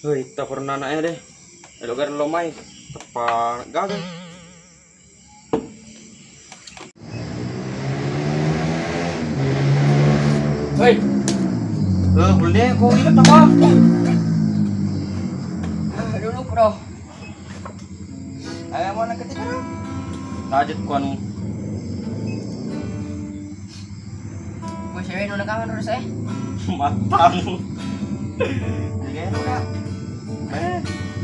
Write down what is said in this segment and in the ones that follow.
Hei, tak pernah naik deh. Elok kan lo main. Tepat gagal. Hei. Boleh kau ingat apa? Dulu bro. Ayah mau nak ketika dong? Tajet ku anu. Gue cewek nuna kangen terus Matang. Jadi nuna.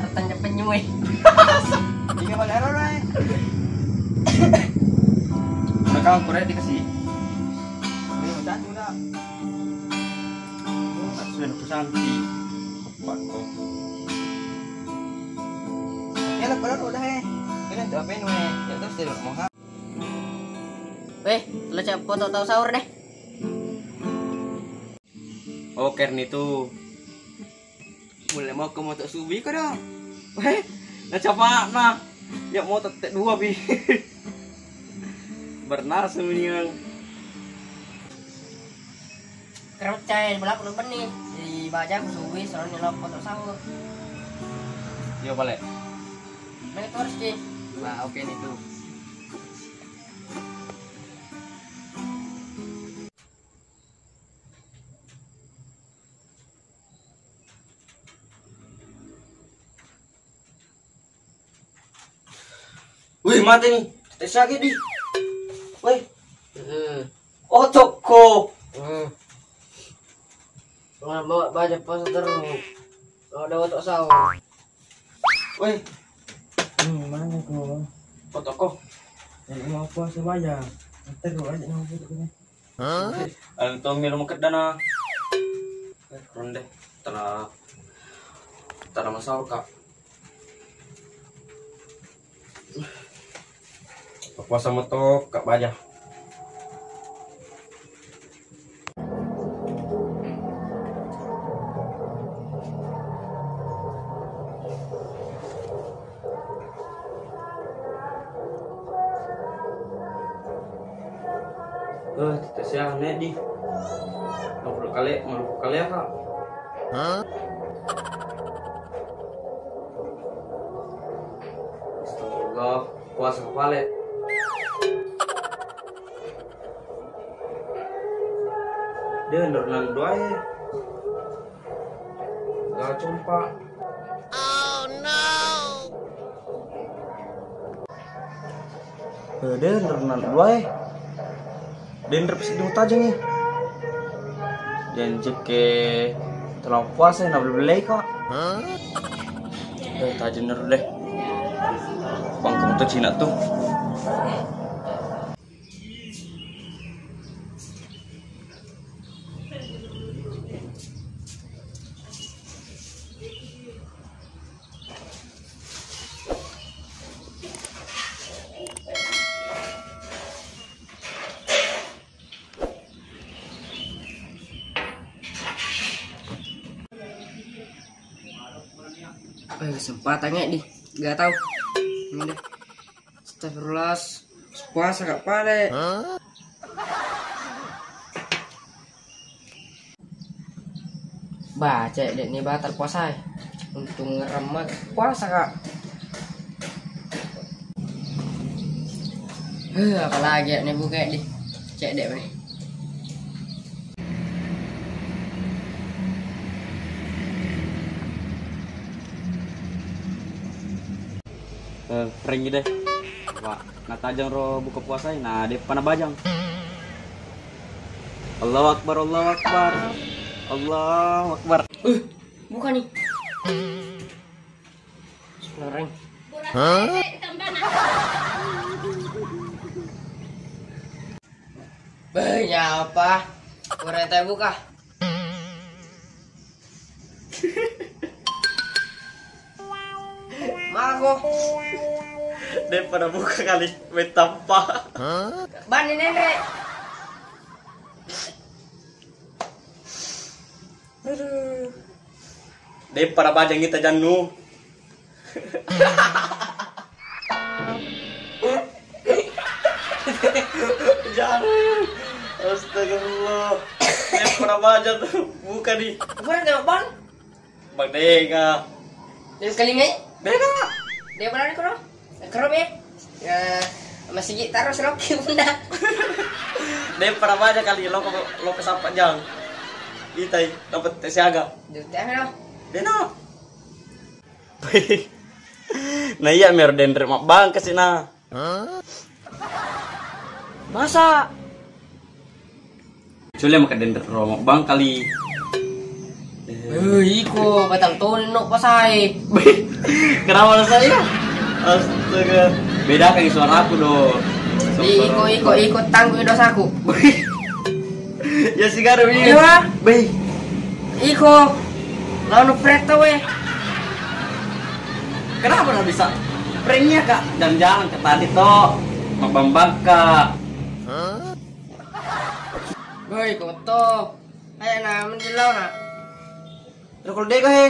Tertanya penyuai. Tiga kali error Mereka kurang dikasih. Ini macam juga. Sudah pesanti. Tepat kok. Ya lah padahal udah Ini untuk apa ini? Ya terus tidak mau kan? Weh, lo cek foto tahu sahur deh. Oh, Kern itu. Boleh mau ke motor subi kau dong? Weh, nak capa nah. Ya mau tetek dua bi. Bernas semuanya. Kerap cair belakang lu benih di baca aku subi soalnya lo foto sahur. Yo balik. Nah itu harus sih. Nah, oke nih tuh. Wih, mati nih. Tes lagi di. Wih. Oh, toko. Bawa baca poster terus. Ada foto sahur. Wih, Mana kau? oh toko. Yang mau apa sebaya? Nanti kau aja nama foto ini. Antong minum kedana. Ronde. Tanah masalah kak. Puasa moto kak baja. Kita siang nih di. 50 kali ya kak. Astagfirullah, puasa kepala. Dia nerunan doa ya. Gak compa. Oh no. Dia nerunan doa ya. Dia nerpes di aja nih. Janji ke telah puasa nak beli kak. Tajam neru deh. Bang kamu tuh Cina tuh. Kesempatannya di nggak tahu ini deh. Astagfirullah, puasa gak pale. Baca deh nih batal puasa. Untung ngeremat puasa kak. Apalagi nih buka di cek deh nih. Prank deh. Wah, natajang ro buka puasa nah de pana bajang. Allahu Akbar, Allahu Akbar. Allahu Akbar. Bukan nih. Sekarang. Banyak apa? Kurang buka. Mago. Dia pada buka kali metampa. Bani nenek. Dia pada bajang kita janu. Jangan. Astagfirullah. Dia pada bajang tuh buka di. Bukan enggak, Bang? Bagdega. Terus kalinga. Dega. Dia berani kono. Kerom ya. Ya masih taruh serok bunda. Dia pernah baca kali lo kesapa jang. Itai dapat siaga. Dute ano? Dena. Nah iya mer dendre mak bang kesina. Masa? Cule maka dendre mak bang kali. Iko batang tono pasai. Kenapa saya? Astaga. Beda kayak suara aku do. Iko tangguh dosaku. Ya si garu ini. Iya. Beh. Iko lawan preto we. Kenapa nggak bisa? Pranknya kak. Jangan ke tadi toh. Mak Bambang kak. Boy, koto. Ayo na menjelau na. Terus kalau dega he.